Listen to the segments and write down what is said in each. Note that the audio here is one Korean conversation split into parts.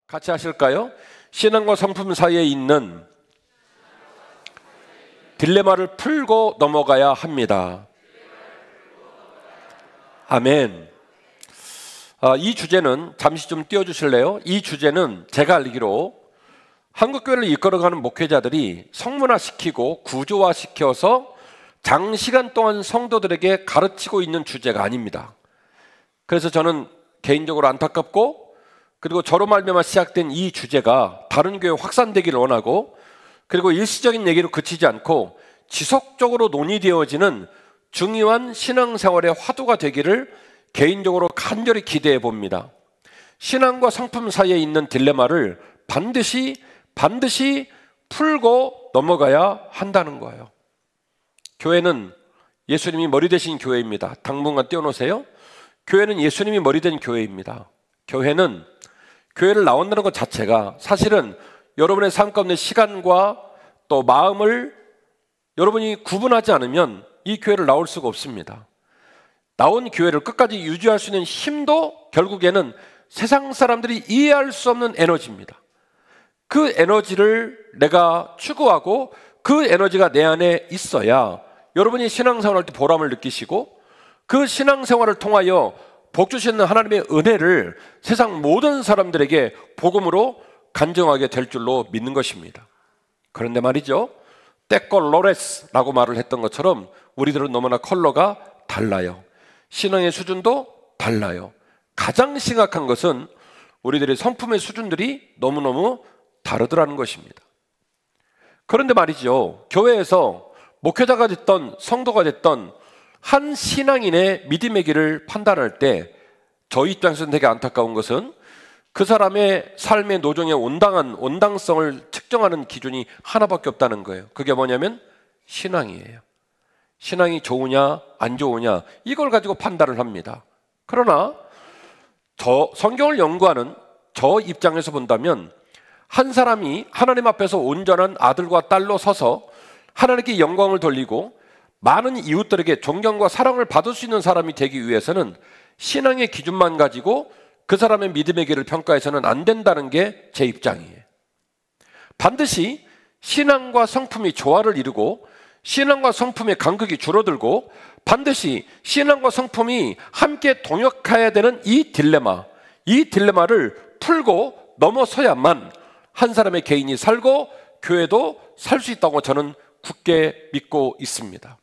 같이 하실까요? 신앙과 성품 사이에 있는 딜레마를 풀고 넘어가야 합니다. 아멘. 이 주제는 잠시 좀 띄워주실래요? 이 주제는 제가 알기로 한국교회를 이끌어가는 목회자들이 성문화시키고 구조화시켜서 장시간 동안 성도들에게 가르치고 있는 주제가 아닙니다. 그래서 저는 개인적으로 안타깝고, 그리고 저로 말미암아 시작된 이 주제가 다른 교회에 확산되기를 원하고, 그리고 일시적인 얘기로 그치지 않고 지속적으로 논의되어지는 중요한 신앙생활의 화두가 되기를 개인적으로 간절히 기대해 봅니다. 신앙과 성품 사이에 있는 딜레마를 반드시 풀고 넘어가야 한다는 거예요. 교회는 예수님이 머리 되신 교회입니다. 당분간 띄워놓으세요. 교회는 예수님이 머리 된 교회입니다. 교회를 나온다는 것 자체가 사실은 여러분의 삶 가운데 시간과 또 마음을 여러분이 구분하지 않으면 이 교회를 나올 수가 없습니다. 나온 교회를 끝까지 유지할 수 있는 힘도 결국에는 세상 사람들이 이해할 수 없는 에너지입니다. 그 에너지를 내가 추구하고 그 에너지가 내 안에 있어야 여러분이 신앙생활할 때 보람을 느끼시고, 그 신앙생활을 통하여 복 주시는 하나님의 은혜를 세상 모든 사람들에게 복음으로 간증하게 될 줄로 믿는 것입니다. 그런데 말이죠, 때꼴로레스라고 말을 했던 것처럼 우리들은 너무나 컬러가 달라요. 신앙의 수준도 달라요. 가장 심각한 것은 우리들의 성품의 수준들이 너무너무 다르더라는 것입니다. 그런데 말이죠, 교회에서 목회자가 됐던 성도가 됐던 한 신앙인의 믿음의 길을 판단할 때 저희 입장에서는 되게 안타까운 것은 그 사람의 삶의 노정의 온당성을 측정하는 기준이 하나밖에 없다는 거예요. 그게 뭐냐면 신앙이에요. 신앙이 좋으냐 안 좋으냐, 이걸 가지고 판단을 합니다. 그러나 성경을 연구하는 저 입장에서 본다면 한 사람이 하나님 앞에서 온전한 아들과 딸로 서서 하나님께 영광을 돌리고 많은 이웃들에게 존경과 사랑을 받을 수 있는 사람이 되기 위해서는 신앙의 기준만 가지고 그 사람의 믿음의 길을 평가해서는 안 된다는 게 제 입장이에요. 반드시 신앙과 성품이 조화를 이루고 신앙과 성품의 간극이 줄어들고 반드시 신앙과 성품이 함께 동역해야 되는 이 딜레마를 풀고 넘어서야만 한 사람의 개인이 살고 교회도 살 수 있다고 저는 굳게 믿고 있습니다.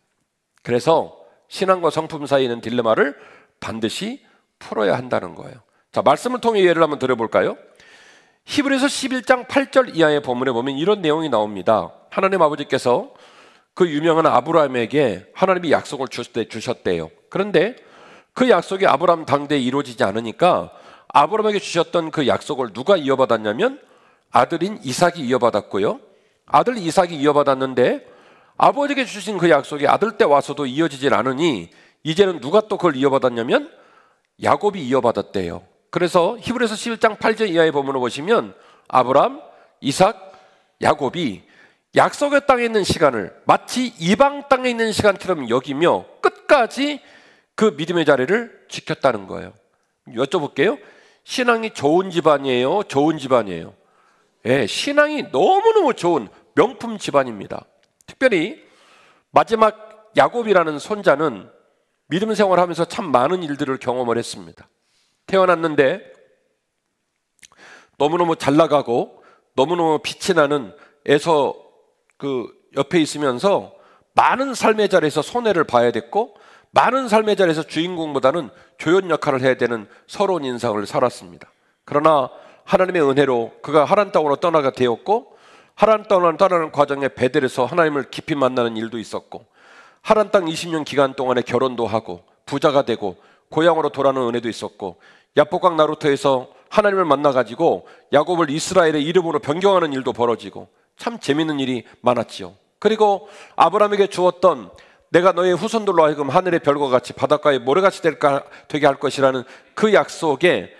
그래서 신앙과 성품 사이에 있는 딜레마를 반드시 풀어야 한다는 거예요. 자, 말씀을 통해 예를 한번 들어볼까요? 히브리서 11장 8절 이하의 본문에 보면 이런 내용이 나옵니다. 하나님 아버지께서 그 유명한 아브라함에게 하나님이 약속을 주셨대요. 그런데 그 약속이 아브라함 당대에 이루어지지 않으니까 아브라함에게 주셨던 그 약속을 누가 이어받았냐면 아들인 이삭이 이어받았고요. 아들 이삭이 이어받았는데 아버지에게 주신 그 약속이 아들 때 와서도 이어지질 않으니 이제는 누가 또 그걸 이어받았냐면 야곱이 이어받았대요. 그래서 히브리서 11장 8절 이하의 본문을 보시면 아브라함, 이삭, 야곱이 약속의 땅에 있는 시간을 마치 이방 땅에 있는 시간처럼 여기며 끝까지 그 믿음의 자리를 지켰다는 거예요. 여쭤볼게요. 신앙이 좋은 집안이에요? 좋은 집안이에요? 예, 신앙이 너무너무 좋은 명품 집안입니다. 특별히 마지막 야곱이라는 손자는 믿음 생활하면서 참 많은 일들을 경험을 했습니다. 태어났는데 너무너무 잘 나가고 너무너무 빛이 나는 에서 그 옆에 있으면서 많은 삶의 자리에서 손해를 봐야 됐고 많은 삶의 자리에서 주인공보다는 조연 역할을 해야 되는 서러운 인생을 살았습니다. 그러나 하나님의 은혜로 그가 하란 땅으로 떠나가 되었고 하란 땅으로 떠나는 과정에 베델에서 하나님을 깊이 만나는 일도 있었고 하란 땅 20년 기간 동안에 결혼도 하고 부자가 되고 고향으로 돌아오는 은혜도 있었고 야복강 나루터에서 하나님을 만나가지고 야곱을 이스라엘의 이름으로 변경하는 일도 벌어지고 참 재밌는 일이 많았지요. 그리고 아브라함에게 주었던 내가 너의 후손들로 하여금 하늘의 별과 같이 바닷가의 모래같이 되게 할 것이라는 그 약속에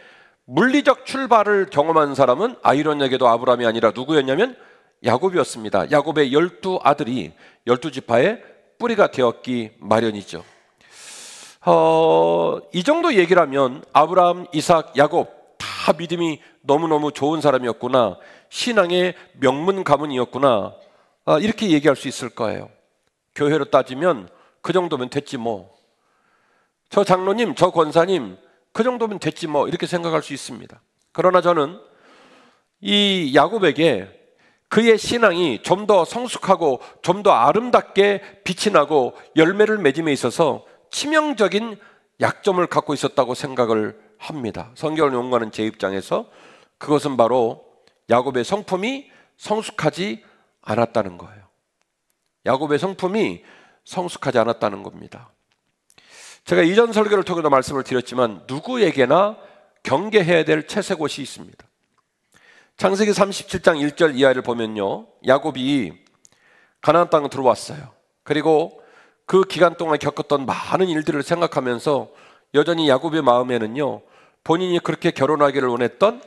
물리적 출발을 경험한 사람은 아이러니하게도 아브라함이 아니라 누구였냐면 야곱이었습니다. 야곱의 12아들이 12지파의 뿌리가 되었기 마련이죠. 이 정도 얘기를 하면 아브라함, 이삭, 야곱 다 믿음이 너무너무 좋은 사람이었구나, 신앙의 명문 가문이었구나, 이렇게 얘기할 수 있을 거예요. 교회로 따지면 그 정도면 됐지 뭐, 저 장로님, 저 권사님 그 정도면 됐지 뭐, 이렇게 생각할 수 있습니다. 그러나 저는 이 야곱에게 그의 신앙이 좀 더 성숙하고 좀 더 아름답게 빛이 나고 열매를 맺음에 있어서 치명적인 약점을 갖고 있었다고 생각을 합니다. 성경을 연구하는 제 입장에서 그것은 바로 야곱의 성품이 성숙하지 않았다는 거예요. 야곱의 성품이 성숙하지 않았다는 겁니다. 제가 이전 설교를 통해서 말씀을 드렸지만 누구에게나 경계해야 될 채색옷이 있습니다. 창세기 37장 1절 이하를 보면요, 야곱이 가나안 땅에 들어왔어요. 그리고 그 기간 동안 겪었던 많은 일들을 생각하면서 여전히 야곱의 마음에는요, 본인이 그렇게 결혼하기를 원했던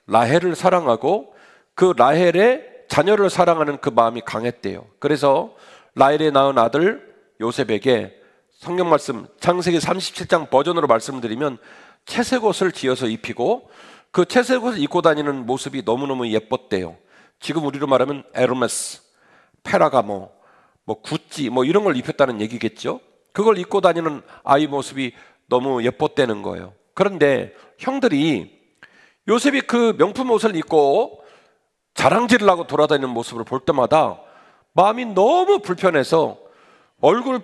라헬을 사랑하고 그 라헬의 자녀를 사랑하는 그 마음이 강했대요. 그래서 라헬의 낳은 아들 요셉에게 성경 말씀 창세기 37장 버전으로 말씀드리면 채색옷을 지어서 입히고 그 채색옷을 입고 다니는 모습이 너무너무 예뻤대요. 지금 우리로 말하면 에르메스, 페라가모, 구찌 이런 걸 입혔다는 얘기겠죠. 그걸 입고 다니는 아이 모습이 너무 예뻤다는 거예요. 그런데 형들이 요셉이 그 명품 옷을 입고 자랑질을 하고 돌아다니는 모습을 볼 때마다 마음이 너무 불편해서 얼굴을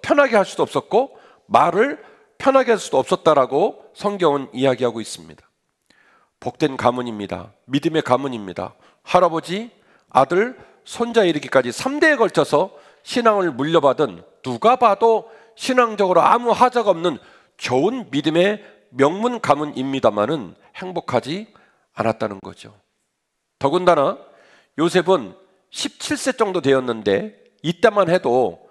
편하게 할 수도 없었고 말을 편하게 할 수도 없었다라고 성경은 이야기하고 있습니다. 복된 가문입니다. 믿음의 가문입니다. 할아버지, 아들, 손자 이르기까지 3대에 걸쳐서 신앙을 물려받은, 누가 봐도 신앙적으로 아무 하자가 없는 좋은 믿음의 명문 가문입니다만은 행복하지 않았다는 거죠. 더군다나 요셉은 17세 정도 되었는데 이때만 해도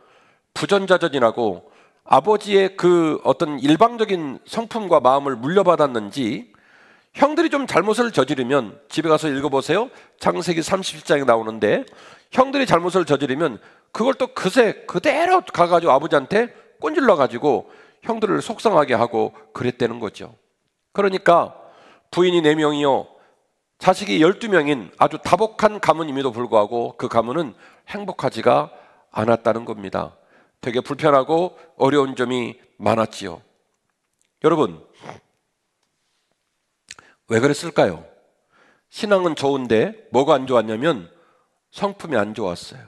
부전자전이라고 아버지의 그 어떤 일방적인 성품과 마음을 물려받았는지 형들이 좀 잘못을 저지르면, 집에 가서 읽어보세요. 창세기 37장에 나오는데 형들이 잘못을 저지르면 그걸 또 그새 그대로 가가지고 아버지한테 꼰질러가지고 형들을 속상하게 하고 그랬다는 거죠. 그러니까 부인이 4명이요 자식이 12명인 아주 다복한 가문임에도 불구하고 그 가문은 행복하지가 않았다는 겁니다. 되게 불편하고 어려운 점이 많았지요. 여러분, 왜 그랬을까요? 신앙은 좋은데 뭐가 안 좋았냐면 성품이 안 좋았어요.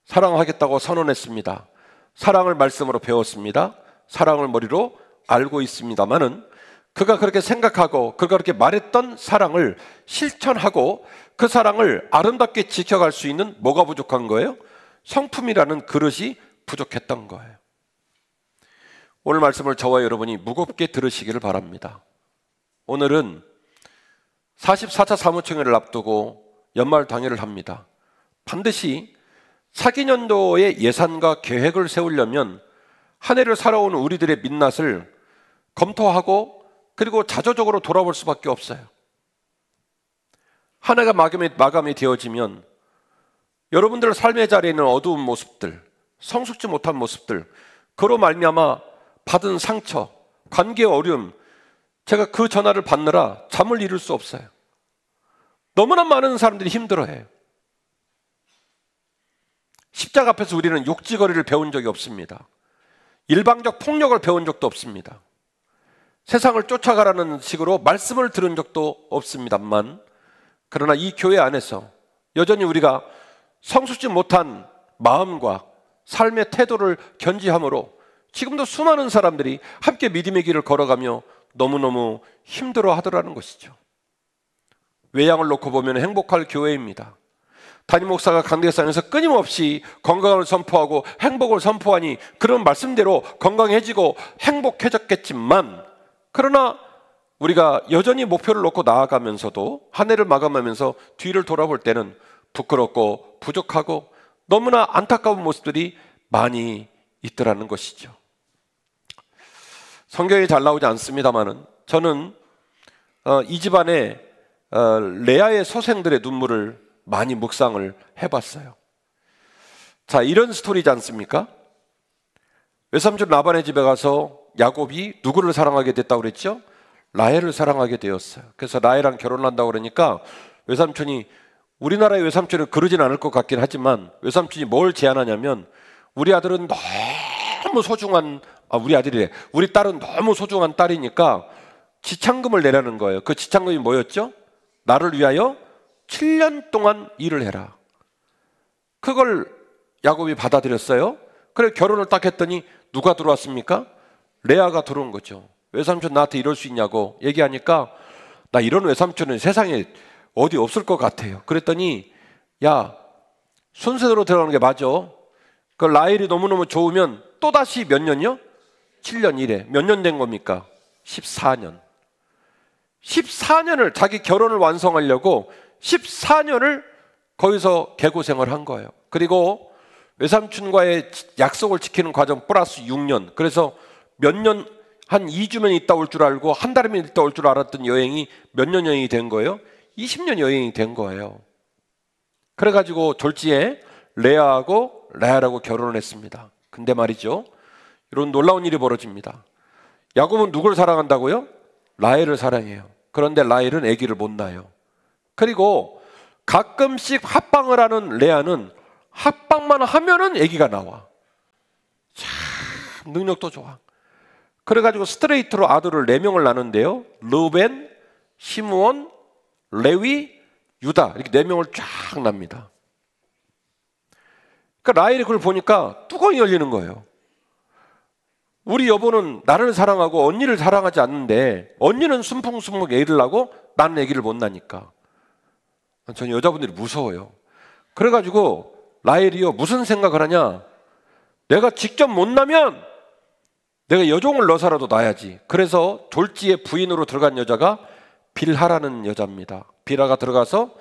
사랑하겠다고 선언했습니다. 사랑을 말씀으로 배웠습니다. 사랑을 머리로 알고 있습니다만은 그가 그렇게 생각하고 그가 그렇게 말했던 사랑을 실천하고 그 사랑을 아름답게 지켜갈 수 있는 뭐가 부족한 거예요? 성품이라는 그릇이 부족했던 거예요. 오늘 말씀을 저와 여러분이 무겁게 들으시기를 바랍니다. 오늘은 44차 사무총회를 앞두고 연말 당회를 합니다. 반드시 사기년도의 예산과 계획을 세우려면 한 해를 살아온 우리들의 민낯을 검토하고 그리고 자조적으로 돌아볼 수밖에 없어요. 한 해가 마감이 되어지면 여러분들 삶의 자리에 있는 어두운 모습들, 성숙지 못한 모습들, 그로 말미암아 받은 상처, 관계의 어려움, 제가 그 전화를 받느라 잠을 이룰 수 없어요. 너무나 많은 사람들이 힘들어해요. 십자가 앞에서 우리는 욕지거리를 배운 적이 없습니다. 일방적 폭력을 배운 적도 없습니다. 세상을 쫓아가라는 식으로 말씀을 들은 적도 없습니다만, 그러나 이 교회 안에서 여전히 우리가 성숙지 못한 마음과 삶의 태도를 견지함으로 지금도 수많은 사람들이 함께 믿음의 길을 걸어가며 너무너무 힘들어 하더라는 것이죠. 외양을 놓고 보면 행복할 교회입니다. 담임 목사가 강대상에서 끊임없이 건강을 선포하고 행복을 선포하니 그런 말씀대로 건강해지고 행복해졌겠지만, 그러나 우리가 여전히 목표를 놓고 나아가면서도 한 해를 마감하면서 뒤를 돌아볼 때는 부끄럽고 부족하고 너무나 안타까운 모습들이 많이 있더라는 것이죠. 성경이 잘 나오지 않습니다만은 저는 이 집안의 레아의 소생들의 눈물을 많이 묵상을 해봤어요. 자, 이런 스토리지 않습니까? 외삼촌 라반의 집에 가서 야곱이 누구를 사랑하게 됐다고 그랬죠? 라헬을 사랑하게 되었어요. 그래서 라헬랑 결혼을 한다고 그러니까 외삼촌이, 우리나라의 외삼촌은 그러진 않을 것 같긴 하지만 외삼촌이 뭘 제안하냐면, 우리 아들은 너무 소중한, 우리 아들이래, 우리 딸은 너무 소중한 딸이니까 지참금을 내라는 거예요. 그 지참금이 뭐였죠? 나를 위하여 7년 동안 일을 해라. 그걸 야곱이 받아들였어요. 그래 결혼을 딱 했더니 누가 들어왔습니까? 레아가 들어온 거죠. 외삼촌 나한테 이럴 수 있냐고 얘기하니까, 나 이런 외삼촌은 세상에 어디 없을 것 같아요. 그랬더니, 야, 순서대로 들어가는 게 맞아. 그 라헬이 너무너무 좋으면 또다시 몇 년이요? 7년 이래. 몇 년 된 겁니까? 14년. 14년을, 자기 결혼을 완성하려고 14년을 거기서 개고생을 한 거예요. 그리고 외삼촌과의 약속을 지키는 과정 플러스 6년. 그래서 몇 년, 한 2주면 있다 올 줄 알고 한 달이면 있다 올 줄 알았던 여행이 몇 년 여행이 된 거예요? 20년 여행이 된 거예요. 그래가지고 졸지에 레아하고 라헬하고 결혼을 했습니다. 근데 말이죠, 이런 놀라운 일이 벌어집니다. 야곱은 누굴 사랑한다고요? 라헬을 사랑해요. 그런데 라헬은 아기를 못 낳아요. 그리고 가끔씩 합방을 하는 레아는 합방만 하면은 아기가 나와. 참 능력도 좋아. 그래가지고 스트레이트로 아들을 4명을 낳는데요, 르벤, 시므온, 레위, 유다, 이렇게 4명을 쫙 납니다. 그러니까 라헬이 그걸 보니까 뚜껑이 열리는 거예요. 우리 여보는 나를 사랑하고 언니를 사랑하지 않는데 언니는 순풍순풍 애를 낳고 나는 아기를 못 낳으니까. 저는 여자분들이 무서워요. 그래가지고 라헬이요, 무슨 생각을 하냐, 내가 직접 못 낳으면 내가 여종을 넣어서라도 낳아야지. 그래서 졸지에 부인으로 들어간 여자가 빌하라는 여자입니다. 빌하가 들어가서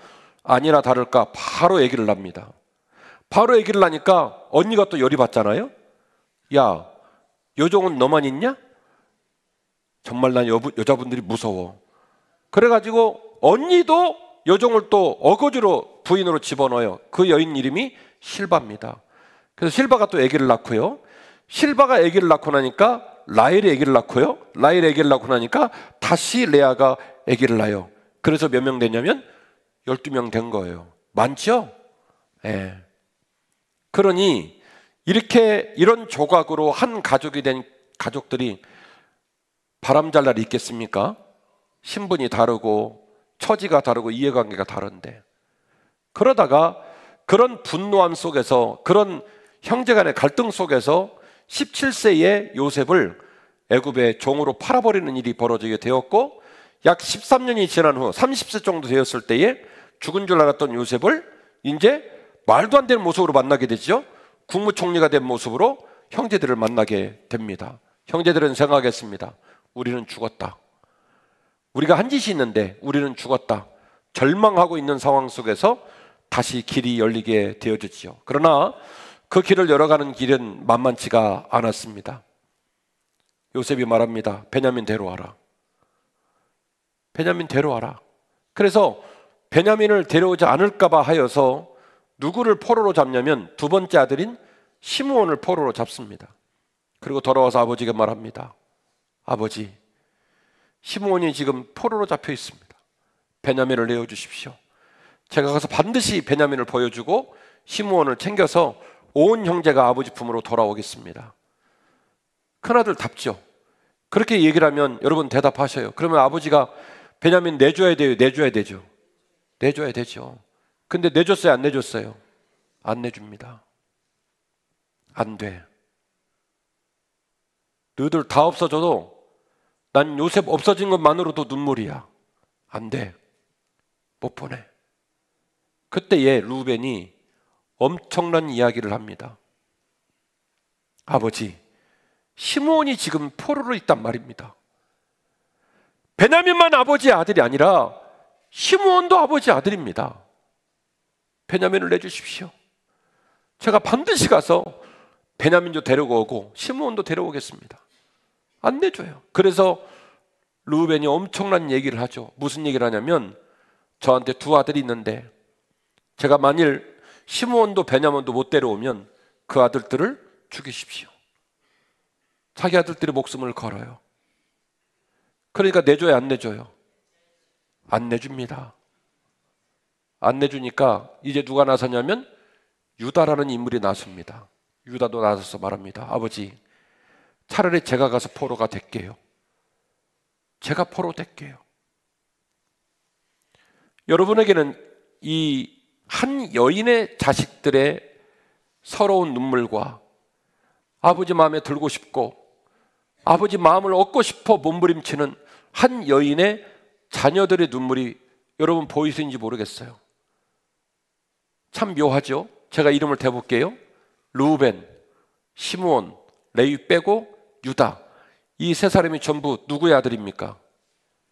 아니나 다를까 바로 아기를 낳습니다. 바로 아기를 낳으니까 언니가 또 열이 받잖아요. 야, 여종은 너만 있냐? 정말 난 여자분들이 무서워. 그래가지고 언니도 여종을 또 어거지로 부인으로 집어넣어요. 그 여인 이름이 실바입니다. 그래서 실바가 또 아기를 낳고요, 실바가 아기를 낳고 나니까 라헬이 아기를 낳고요, 라헬이 아기를 낳고 나니까 다시 레아가 아기를 낳아요. 그래서 몇 명 되냐면 12명 된 거예요. 많죠? 예. 그러니 이렇게 이런 조각으로 한 가족이 된 가족들이 바람 잘 날이 있겠습니까? 신분이 다르고 처지가 다르고 이해관계가 다른데, 그러다가 그런 분노함 속에서, 그런 형제간의 갈등 속에서 17세의 요셉을 애굽의 종으로 팔아버리는 일이 벌어지게 되었고, 약 13년이 지난 후 30세 정도 되었을 때에 죽은 줄 알았던 요셉을 이제 말도 안 되는 모습으로 만나게 되죠. 국무총리가 된 모습으로 형제들을 만나게 됩니다. 형제들은 생각했습니다. 우리는 죽었다. 우리가 한 짓이 있는데 우리는 죽었다. 절망하고 있는 상황 속에서 다시 길이 열리게 되어지죠. 그러나 그 길을 열어가는 길은 만만치가 않았습니다. 요셉이 말합니다. 베냐민 데려와라. 베냐민 데려와라. 그래서 베냐민을 데려오지 않을까봐 하여서 누구를 포로로 잡냐면 두 번째 아들인 시므온을 포로로 잡습니다. 그리고 돌아와서 아버지가 말합니다. 아버지, 시므온이 지금 포로로 잡혀 있습니다. 베냐민을 내어주십시오. 제가 가서 반드시 베냐민을 보여주고 시므온을 챙겨서 온 형제가 아버지 품으로 돌아오겠습니다. 큰아들 답죠. 그렇게 얘기를 하면 여러분 대답하셔요. 그러면 아버지가 베냐민 내줘야 돼요? 내줘야 되죠? 내줘야 되죠. 근데 내줬어요? 안 내줬어요? 안 내줍니다. 안 돼. 너희들 다 없어져도 난 요셉 없어진 것만으로도 눈물이야. 안 돼. 못 보내. 그때에 루벤이 엄청난 이야기를 합니다. 아버지, 시므온이 지금 포로로 있단 말입니다. 베냐민만 아버지의 아들이 아니라 시므온도 아버지의 아들입니다. 베냐민을 내주십시오. 제가 반드시 가서 베냐민도 데리고 오고 시므온도 데려오겠습니다. 안 내줘요. 그래서 루벤이 엄청난 얘기를 하죠. 무슨 얘기를 하냐면, 저한테 두 아들이 있는데 제가 만일 시므온도 베냐민도 못 데려오면 그 아들들을 죽이십시오. 자기 아들들이 목숨을 걸어요. 그러니까 내줘야 안 내줘요? 안 내줍니다. 안 내주니까 이제 누가 나섰냐면 유다라는 인물이 나섭니다. 유다도 나서서 말합니다. 아버지, 차라리 제가 가서 포로가 될게요. 제가 포로 될게요. 여러분에게는 이 한 여인의 자식들의 서러운 눈물과 아버지 마음에 들고 싶고 아버지 마음을 얻고 싶어 몸부림치는 한 여인의 자녀들의 눈물이 여러분 보이시는지 모르겠어요. 참 묘하죠? 제가 이름을 대볼게요. 르우벤, 시므온, 레위 빼고 유다. 이 세 사람이 전부 누구의 아들입니까?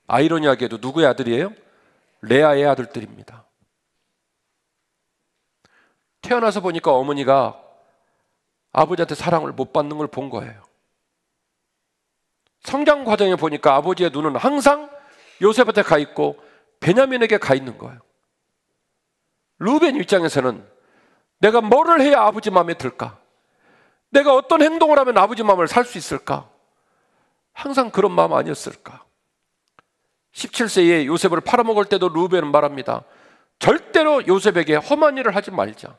아이러니하게도 누구의 아들이에요? 레아의 아들들입니다. 태어나서 보니까 어머니가 아버지한테 사랑을 못 받는 걸 본 거예요. 성장 과정에 보니까 아버지의 눈은 항상 요셉한테 가 있고 베냐민에게 가 있는 거예요. 르우벤 입장에서는 내가 뭐를 해야 아버지 마음에 들까? 내가 어떤 행동을 하면 아버지 마음을 살 수 있을까? 항상 그런 마음 아니었을까? 17세에 요셉을 팔아먹을 때도 르우벤은 말합니다. 절대로 요셉에게 험한 일을 하지 말자.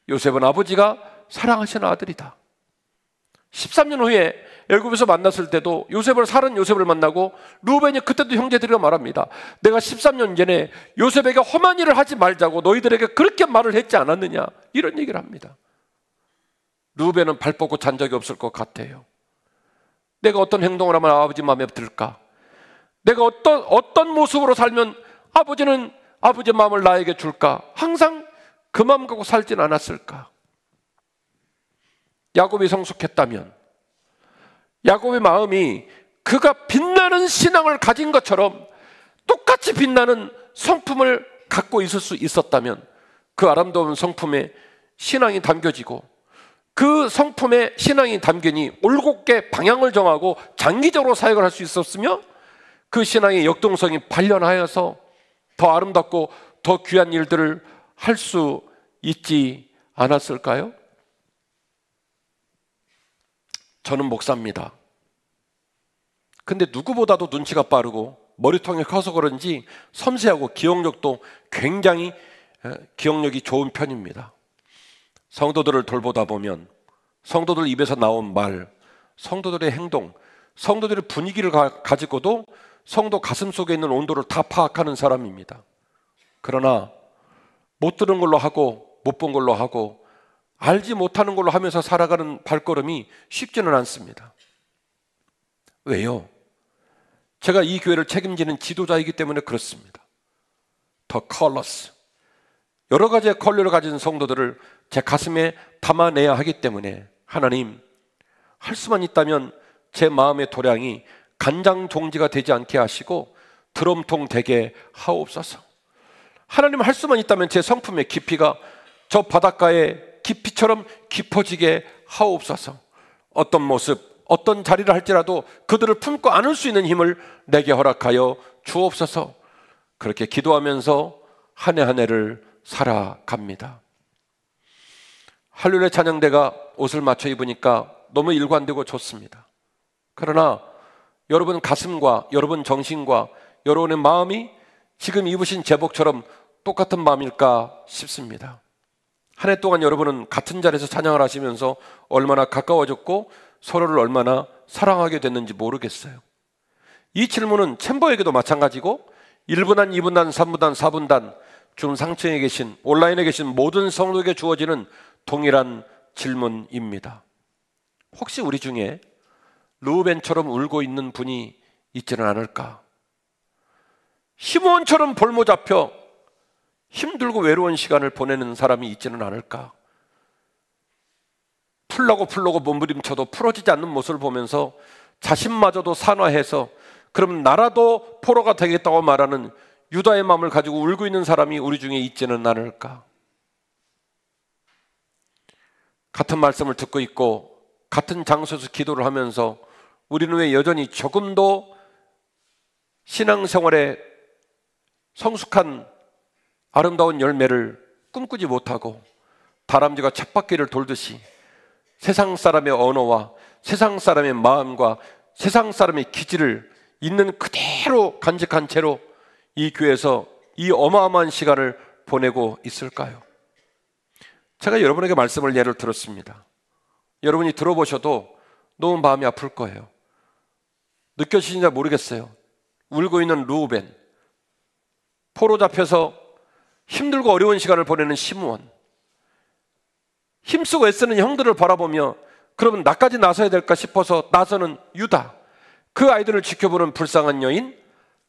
요셉은 아버지가 사랑하시는 아들이다. 13년 후에 애굽에서 만났을 때도 사는 요셉을 만나고 르우벤이 그때도 형제들이가 말합니다. 내가 13년 전에 요셉에게 험한 일을 하지 말자고 너희들에게 그렇게 말을 했지 않았느냐, 이런 얘기를 합니다. 르우벤은 발 뻗고 잔 적이 없을 것 같아요. 내가 어떤 행동을 하면 아버지 마음에 들까? 내가 어떤 모습으로 살면 아버지는 아버지 마음을 나에게 줄까? 항상 그 마음 갖고 살진 않았을까? 야곱이 성숙했다면, 야곱의 마음이 그가 빛나는 신앙을 가진 것처럼 똑같이 빛나는 성품을 갖고 있을 수 있었다면, 그 아름다운 성품에 신앙이 담겨지고 그 성품에 신앙이 담기니 올곧게 방향을 정하고 장기적으로 사역을 할 수 있었으며, 그 신앙의 역동성이 발현하여서 더 아름답고 더 귀한 일들을 할 수 있지 않았을까요? 저는 목사입니다. 근데 누구보다도 눈치가 빠르고 머리통이 커서 그런지 섬세하고 기억력도 굉장히 기억력이 좋은 편입니다. 성도들을 돌보다 보면 성도들 입에서 나온 말, 성도들의 행동, 성도들의 분위기를 가지고도 성도 가슴 속에 있는 온도를 다 파악하는 사람입니다. 그러나 못 들은 걸로 하고 못 본 걸로 하고 알지 못하는 걸로 하면서 살아가는 발걸음이 쉽지는 않습니다. 왜요? 제가 이 교회를 책임지는 지도자이기 때문에 그렇습니다. 더 컬러스, 여러 가지의 컬러를 가진 성도들을 제 가슴에 담아내야 하기 때문에 하나님, 할 수만 있다면 제 마음의 도량이 간장 종지가 되지 않게 하시고 드럼통 되게 하옵소서. 하나님, 할 수만 있다면 제 성품의 깊이가 저 바닷가의 깊이처럼 깊어지게 하옵소서. 어떤 모습, 어떤 자리를 할지라도 그들을 품고 안을 수 있는 힘을 내게 허락하여 주옵소서. 그렇게 기도하면서 한 해 한 해를 살아갑니다. 할렐루야 찬양대가 옷을 맞춰 입으니까 너무 일관되고 좋습니다. 그러나 여러분 가슴과 여러분 정신과 여러분의 마음이 지금 입으신 제복처럼 똑같은 마음일까 싶습니다. 한 해 동안 여러분은 같은 자리에서 찬양을 하시면서 얼마나 가까워졌고 서로를 얼마나 사랑하게 됐는지 모르겠어요. 이 질문은 챔버에게도 마찬가지고 1분단, 2분단, 3분단, 4분단 중상층에 계신, 온라인에 계신 모든 성도에게 주어지는 동일한 질문입니다. 혹시 우리 중에 르우벤처럼 울고 있는 분이 있지는 않을까? 시므온처럼 볼모 잡혀 힘들고 외로운 시간을 보내는 사람이 있지는 않을까? 풀라고 몸부림쳐도 풀어지지 않는 모습을 보면서 자신마저도 산화해서 그럼 나라도 포로가 되겠다고 말하는 유다의 마음을 가지고 울고 있는 사람이 우리 중에 있지는 않을까? 같은 말씀을 듣고 있고 같은 장소에서 기도를 하면서 우리는 왜 여전히 조금도 신앙생활에 성숙한 아름다운 열매를 꿈꾸지 못하고 다람쥐가 쳇바퀴를 돌듯이 세상 사람의 언어와 세상 사람의 마음과 세상 사람의 기질을 있는 그대로 간직한 채로 이 교회에서 이 어마어마한 시간을 보내고 있을까요? 제가 여러분에게 말씀을 예를 들었습니다. 여러분이 들어보셔도 너무 마음이 아플 거예요. 느껴지시는지 모르겠어요. 울고 있는 루벤, 포로 잡혀서 힘들고 어려운 시간을 보내는 시므온, 힘쓰고 애쓰는 형들을 바라보며 그러면 나까지 나서야 될까 싶어서 나서는 유다, 그 아이들을 지켜보는 불쌍한 여인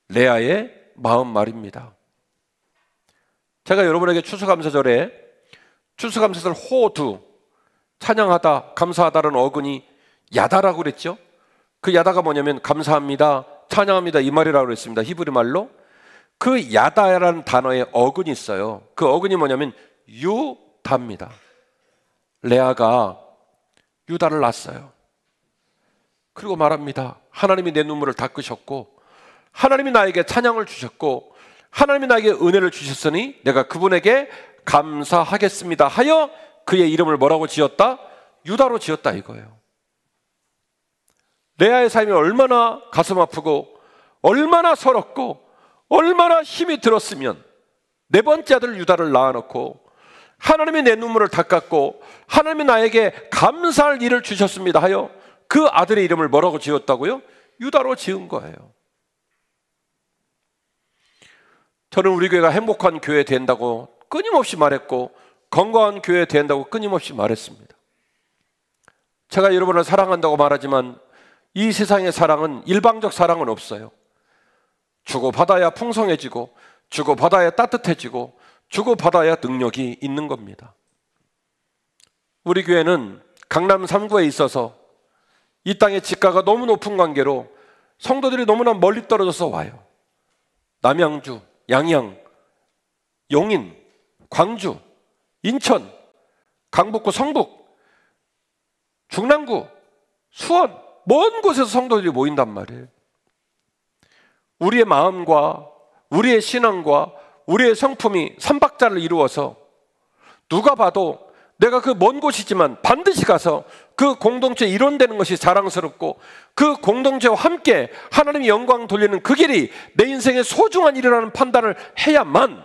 레아의 마음 말입니다. 제가 여러분에게 추수감사절에 추수감사절 호두, 찬양하다, 감사하다라는 어근이 야다라고 그랬죠. 그 야다가 뭐냐면 감사합니다, 찬양합니다 이 말이라고 그랬습니다. 히브리 말로. 그 야다라는 단어에 어근이 있어요. 그 어근이 뭐냐면 유다입니다. 레아가 유다를 낳았어요. 그리고 말합니다. 하나님이 내 눈물을 닦으셨고 하나님이 나에게 찬양을 주셨고 하나님이 나에게 은혜를 주셨으니 내가 그분에게 감사하겠습니다 하여 그의 이름을 뭐라고 지었다? 유다로 지었다 이거예요. 레아의 삶이 얼마나 가슴 아프고 얼마나 서럽고 얼마나 힘이 들었으면 네 번째 아들 유다를 낳아놓고 하나님이 내 눈물을 닦았고 하나님이 나에게 감사할 일을 주셨습니다 하여 그 아들의 이름을 뭐라고 지었다고요? 유다로 지은 거예요. 저는 우리 교회가 행복한 교회 된다고 끊임없이 말했고 건강한 교회 된다고 끊임없이 말했습니다. 제가 여러분을 사랑한다고 말하지만 이 세상의 사랑은 일방적 사랑은 없어요. 주고받아야 풍성해지고 주고받아야 따뜻해지고 주고받아야 능력이 있는 겁니다. 우리 교회는 강남 3구에 있어서 이 땅의 지가가 너무 높은 관계로 성도들이 너무나 멀리 떨어져서 와요. 남양주, 양양, 용인, 광주, 인천, 강북구, 성북, 중랑구, 수원, 먼 곳에서 성도들이 모인단 말이에요. 우리의 마음과 우리의 신앙과 우리의 성품이 삼박자를 이루어서 누가 봐도 내가 그 먼 곳이지만 반드시 가서 그 공동체에 일원되는 것이 자랑스럽고 그 공동체와 함께 하나님의 영광 돌리는 그 길이 내 인생의 소중한 일이라는 판단을 해야만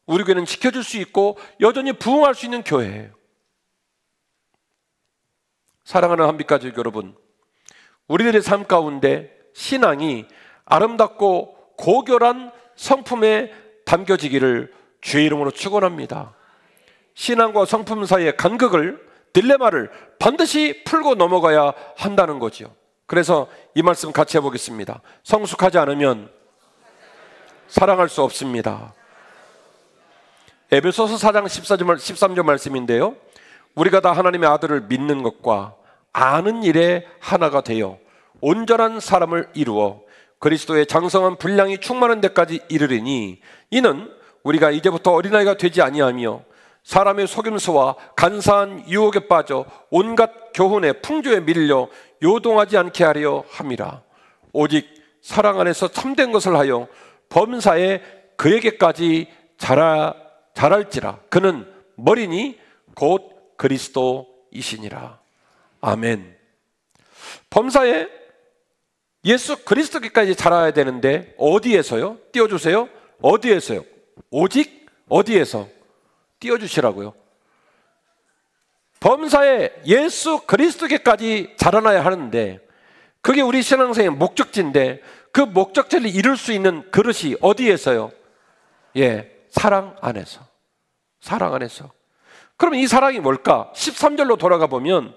우리 교회는 지켜줄 수 있고 여전히 부흥할 수 있는 교회예요. 사랑하는 한빛가족 여러분, 우리들의 삶 가운데 신앙이 아름답고 고결한 성품에 담겨지기를 주의 이름으로 축원합니다. 신앙과 성품 사이의 간극을, 딜레마를 반드시 풀고 넘어가야 한다는 거죠. 그래서 이 말씀 같이 해보겠습니다. 성숙하지 않으면 사랑할 수 없습니다. 에베소서 4장 13절 말씀인데요, 우리가 다 하나님의 아들을 믿는 것과 아는 일에 하나가 되어 온전한 사람을 이루어 그리스도의 장성한 분량이 충만한 데까지 이르리니 이는 우리가 이제부터 어린아이가 되지 아니하며 사람의 속임수와 간사한 유혹에 빠져 온갖 교훈의 풍조에 밀려 요동하지 않게 하려 함이라. 오직 사랑 안에서 참된 것을 하여 범사에 그에게까지 자랄지라. 그는 머리니 곧 그리스도이시니라. 아멘. 범사에 예수 그리스도께까지 자라야 되는데 어디에서요? 띄워주세요. 어디에서요? 오직 어디에서? 띄워주시라고요. 범사에 예수 그리스도께까지 자라나야 하는데 그게 우리 신앙생의 목적지인데 그 목적지를 이룰 수 있는 그릇이 어디에서요? 사랑 안에서. 사랑 안에서. 그럼 이 사랑이 뭘까? 13절로 돌아가 보면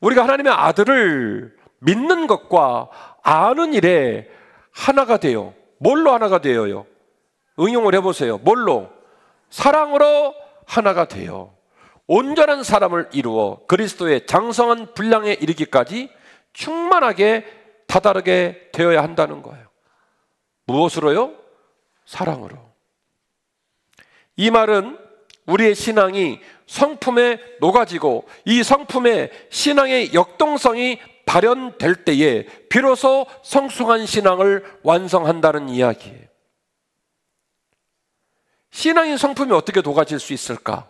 우리가 하나님의 아들을 믿는 것과 아는 일에 하나가 돼요. 뭘로 하나가 되어요? 응용을 해보세요. 뭘로? 사랑으로 하나가 돼요. 온전한 사람을 이루어 그리스도의 장성한 분량에 이르기까지 충만하게 다다르게 되어야 한다는 거예요. 무엇으로요? 사랑으로. 이 말은 우리의 신앙이 성품에 녹아지고 이 성품의 신앙의 역동성이 발현될 때에 비로소 성숙한 신앙을 완성한다는 이야기예요. 신앙의 성품이 어떻게 녹아질 수 있을까?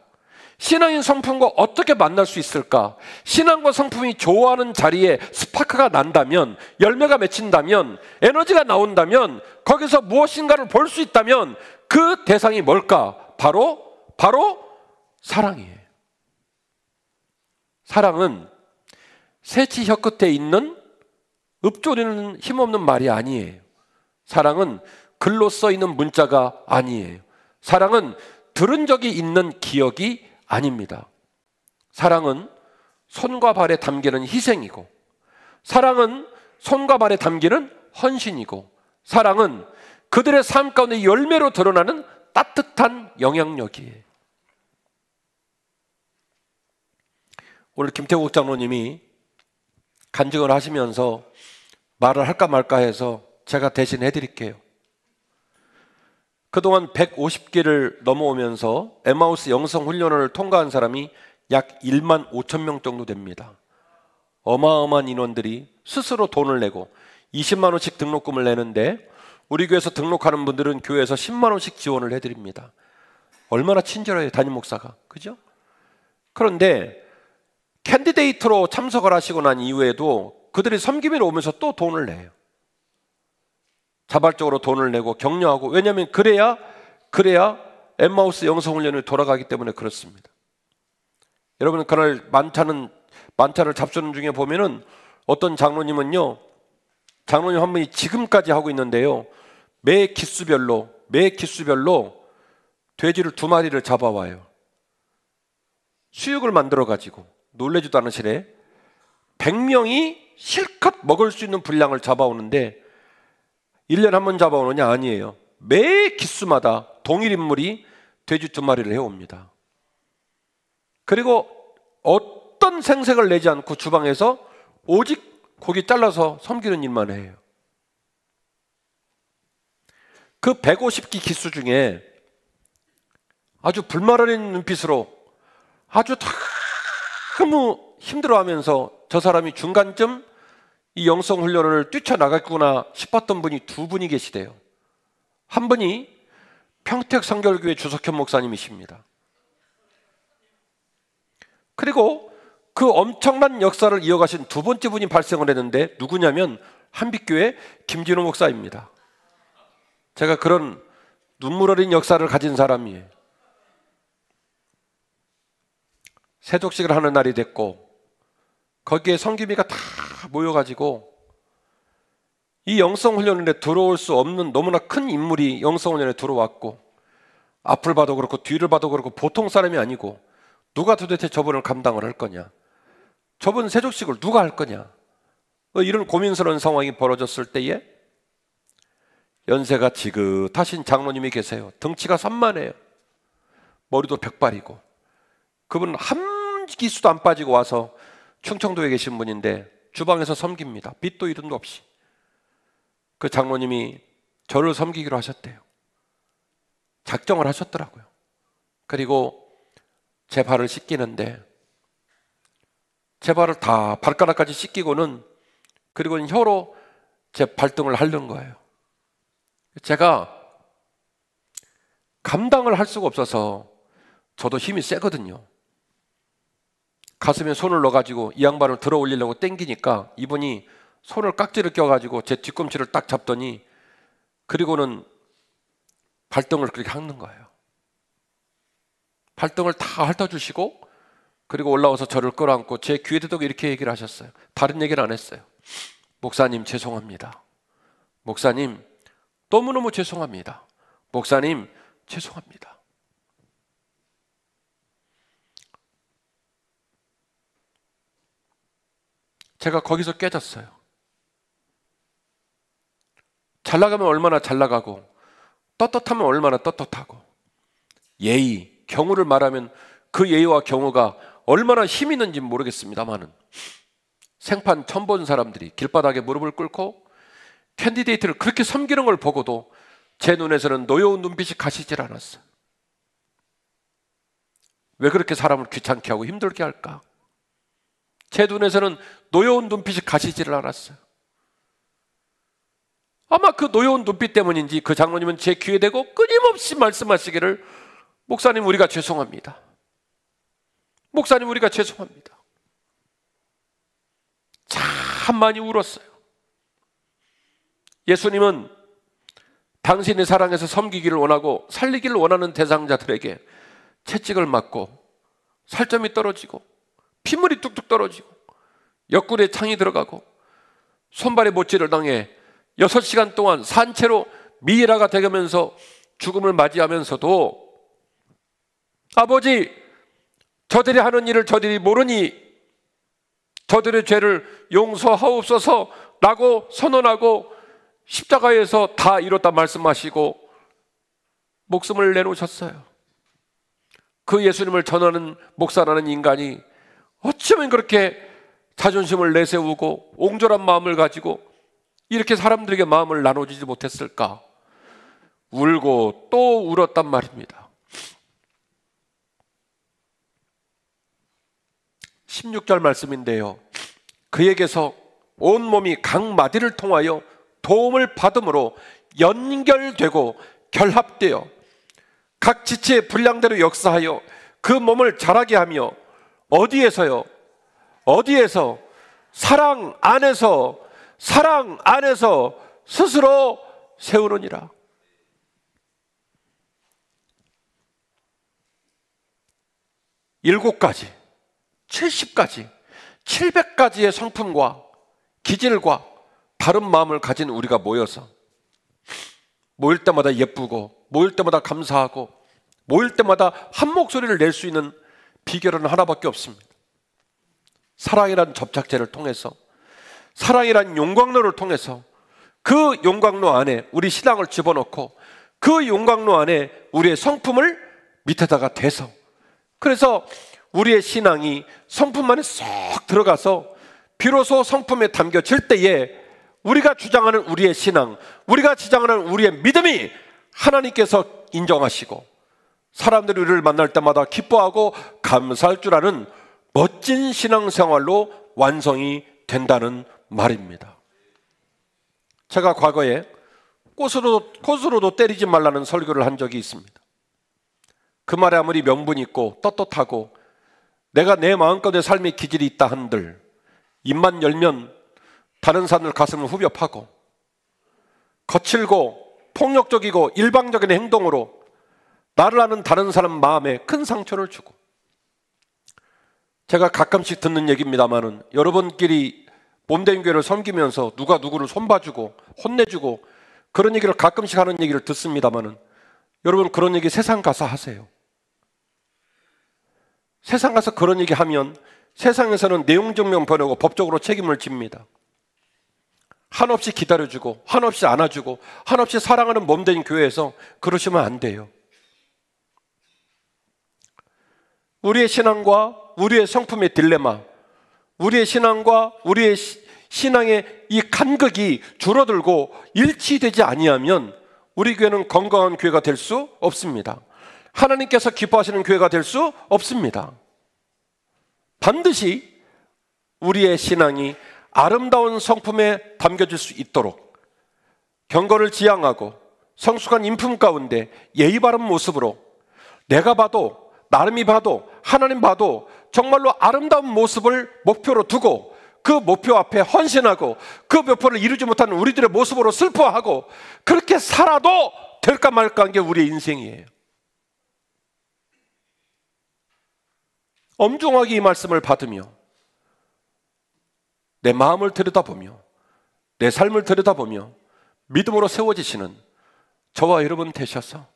신앙인 성품과 어떻게 만날 수 있을까? 신앙과 성품이 좋아하는 자리에 스파크가 난다면, 열매가 맺힌다면, 에너지가 나온다면, 거기서 무엇인가를 볼 수 있다면 그 대상이 뭘까? 바로 사랑이에요. 사랑은 새치 혀끝에 있는 읊조리는 힘없는 말이 아니에요. 사랑은 글로 써 있는 문자가 아니에요. 사랑은 들은 적이 있는 기억이 아닙니다. 사랑은 손과 발에 담기는 희생이고, 사랑은 손과 발에 담기는 헌신이고, 사랑은 그들의 삶 가운데 열매로 드러나는 따뜻한 영향력이에요. 오늘 김태국 장로님이 간증을 하시면서 말을 할까 말까 해서 제가 대신 해드릴게요. 그동안 150개를 넘어오면서 엠마우스 영성훈련을 통과한 사람이 약 1만 5천 명 정도 됩니다. 어마어마한 인원들이 스스로 돈을 내고 20만 원씩 등록금을 내는데, 우리 교회에서 등록하는 분들은 교회에서 10만 원씩 지원을 해드립니다. 얼마나 친절해요, 담임 목사가. 그죠? 그런데 캔디데이트로 참석을 하시고 난 이후에도 그들이 섬김에 오면서 또 돈을 내요. 자발적으로 돈을 내고 격려하고, 왜냐하면 그래야 엠마우스 영성훈련을 돌아가기 때문에 그렇습니다. 여러분, 그날 만찬을 잡수는 중에 보면은 어떤 장로님은요, 장로님 한 분이 지금까지 하고 있는데요, 매 기수별로 돼지를 2마리를 잡아와요. 수육을 만들어 가지고, 놀래지도 않으시래. 100명이 실컷 먹을 수 있는 분량을 잡아오는데, 1년에 한 번 잡아오느냐? 아니에요. 매 기수마다 동일 인물이 돼지 2마리를 해옵니다. 그리고 어떤 생색을 내지 않고 주방에서 오직 고기 잘라서 섬기는 일만 해요. 그 150기 기수 중에 아주 불만하는 눈빛으로 아주 너무 힘들어하면서 저 사람이 중간쯤 이 영성훈련을 뛰쳐나갔구나 싶었던 분이 2분이 계시대요. 한 분이 평택성결교회 주석현 목사님이십니다. 그리고 그 엄청난 역사를 이어가신 2번째 분이 발생을 했는데, 누구냐면 한빛교회 김진호 목사입니다. 제가 그런 눈물 어린 역사를 가진 사람이에요. 세족식을 하는 날이 됐고, 거기에 성기미가 다 모여가지고 이 영성훈련에 들어올 수 없는 너무나 큰 인물이 영성훈련에 들어왔고, 앞을 봐도 그렇고 뒤를 봐도 그렇고 보통 사람이 아니고, 누가 도대체 저분을 감당을 할 거냐, 저분 세족식을 누가 할 거냐, 이런 고민스러운 상황이 벌어졌을 때에 연세가 지긋하신 장로님이 계세요. 덩치가 산만해요. 머리도 백발이고, 그분은 한 기수도 안 빠지고 와서 충청도에 계신 분인데 주방에서 섬깁니다. 빚도 이름도 없이. 그 장로님이 저를 섬기기로 하셨대요. 작정을 하셨더라고요. 그리고 제 발을 씻기는데, 제 발을 다 발가락까지 씻기고는, 그리고는 혀로 제 발등을 핥는 거예요. 제가 감당을 할 수가 없어서, 저도 힘이 세거든요. 가슴에 손을 넣어가지고 이 양반을 들어 올리려고 당기니까 이분이 손을 깍지를 껴가지고 제 뒤꿈치를 딱 잡더니, 그리고는 발등을 그렇게 핥는 거예요. 발등을 다 핥아주시고, 그리고 올라와서 저를 끌어안고 제 귀에 대고 이렇게 얘기를 하셨어요. 다른 얘기를 안 했어요. 목사님 죄송합니다. 목사님 너무너무 죄송합니다. 목사님 죄송합니다. 제가 거기서 깨졌어요. 잘 나가면 얼마나 잘 나가고, 떳떳하면 얼마나 떳떳하고, 예의, 경우를 말하면 그 예의와 경우가 얼마나 힘이 있는지 모르겠습니다만은, 생판 처음 본 사람들이 길바닥에 무릎을 꿇고 캔디데이트를 그렇게 섬기는 걸 보고도 제 눈에서는 노여운 눈빛이 가시질 않았어요. 왜 그렇게 사람을 귀찮게 하고 힘들게 할까? 제 눈에서는 노여운 눈빛이 가시지를 않았어요. 아마 그 노여운 눈빛 때문인지 그 장로님은 제 귀에 대고 끊임없이 말씀하시기를, 목사님 우리가 죄송합니다. 목사님, 우리가 죄송합니다. 참 많이 울었어요. 예수님은 당신이 사랑해서 섬기기를 원하고 살리기를 원하는 대상자들에게 채찍을 맞고 살점이 떨어지고 핏물이 뚝뚝 떨어지고 옆구리에 창이 들어가고 손발에 못질을 당해 6시간 동안 산채로 미이라가 되면서 죽음을 맞이하면서도 아버지, 저들이 하는 일을 저들이 모르니 저들의 죄를 용서하옵소서 라고 선언하고 십자가에서 다 이뤘다 말씀하시고 목숨을 내놓으셨어요. 그 예수님을 전하는 목사라는 인간이 어쩌면 그렇게 자존심을 내세우고 옹졸한 마음을 가지고 이렇게 사람들에게 마음을 나눠주지 못했을까? 울고 또 울었단 말입니다. 16절 말씀인데요, 그에게서 온몸이 각 마디를 통하여 도움을 받음으로 연결되고 결합되어 각 지체의 분량대로 역사하여 그 몸을 자라게 하며 어디에서요? 어디에서? 사랑 안에서 스스로 세우느니라. 일곱 가지, 70가지, 700가지의 성품과 기질과 다른 마음을 가진 우리가 모여서 모일 때마다 예쁘고 모일 때마다 감사하고 모일 때마다 한 목소리를 낼 수 있는 비결은 하나밖에 없습니다. 사랑이란 접착제를 통해서, 사랑이란 용광로를 통해서 그 용광로 안에 우리 신앙을 집어넣고 그 용광로 안에 우리의 성품을 밑에다가 대서, 그래서 우리의 신앙이 성품 안에 쏙 들어가서 비로소 성품에 담겨질 때에 우리가 주장하는 우리의 신앙, 우리가 주장하는 우리의 믿음이 하나님께서 인정하시고 사람들이 우리를 만날 때마다 기뻐하고 감사할 줄 아는 멋진 신앙생활로 완성이 된다는 말입니다. 제가 과거에 꽃으로도 때리지 말라는 설교를 한 적이 있습니다. 그 말에 아무리 명분 있고 떳떳하고 내가 내 마음껏의 삶의 기질이 있다 한들 입만 열면 다른 사람들 가슴을 후벼 파고 거칠고 폭력적이고 일방적인 행동으로 나를 아는 다른 사람 마음에 큰 상처를 주고, 제가 가끔씩 듣는 얘기입니다마는 여러분끼리 몸된 교회를 섬기면서 누가 누구를 손봐주고 혼내주고 그런 얘기를 가끔씩 하는 얘기를 듣습니다마는 여러분, 그런 얘기 세상 가서 하세요. 세상 가서 그런 얘기 하면 세상에서는 내용 증명 보내고 법적으로 책임을 집니다. 한없이 기다려주고 한없이 안아주고 한없이 사랑하는 몸된 교회에서 그러시면 안 돼요. 우리의 신앙과 우리의 성품의 딜레마, 우리의 신앙과 우리의 신앙의 이 간극이 줄어들고 일치되지 아니하면 우리 교회는 건강한 교회가 될 수 없습니다. 하나님께서 기뻐하시는 교회가 될 수 없습니다. 반드시 우리의 신앙이 아름다운 성품에 담겨질 수 있도록 경건을 지향하고 성숙한 인품 가운데 예의 바른 모습으로 내가 봐도 나름이 봐도 하나님 봐도 정말로 아름다운 모습을 목표로 두고 그 목표 앞에 헌신하고 그 목표를 이루지 못하는 우리들의 모습으로 슬퍼하고 그렇게 살아도 될까 말까 한 게 우리의 인생이에요. 엄중하게 이 말씀을 받으며 내 마음을 들여다보며 내 삶을 들여다보며 믿음으로 세워지시는 저와 여러분 되셔서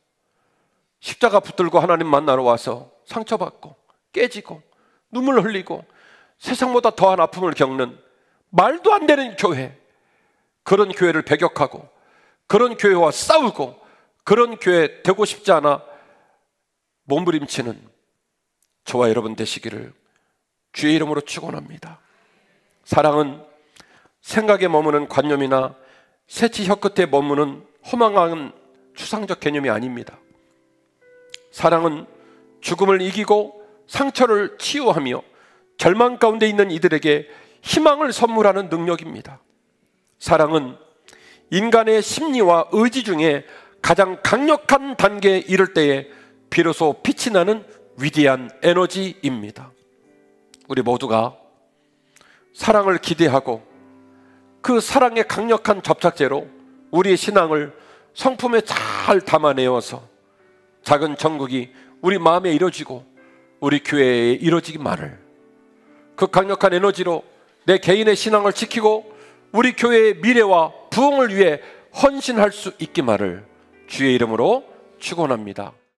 십자가 붙들고 하나님 만나러 와서 상처받고 깨지고 눈물 흘리고 세상보다 더한 아픔을 겪는 말도 안 되는 교회, 그런 교회를 배격하고 그런 교회와 싸우고 그런 교회 되고 싶지 않아 몸부림치는 저와 여러분 되시기를 주의 이름으로 축원합니다. 사랑은 생각에 머무는 관념이나 새치 혀끝에 머무는 허망한 추상적 개념이 아닙니다. 사랑은 죽음을 이기고 상처를 치유하며 절망 가운데 있는 이들에게 희망을 선물하는 능력입니다. 사랑은 인간의 심리와 의지 중에 가장 강력한 단계에 이를 때에 비로소 빛이 나는 위대한 에너지입니다. 우리 모두가 사랑을 기대하고 그 사랑의 강력한 접착제로 우리의 신앙을 성품에 잘 담아내어서 작은 천국이 우리 마음에 이루어지고 우리 교회에 이루어지기만을, 그 강력한 에너지로 내 개인의 신앙을 지키고 우리 교회의 미래와 부흥을 위해 헌신할 수 있기만을 주의 이름으로 축원합니다.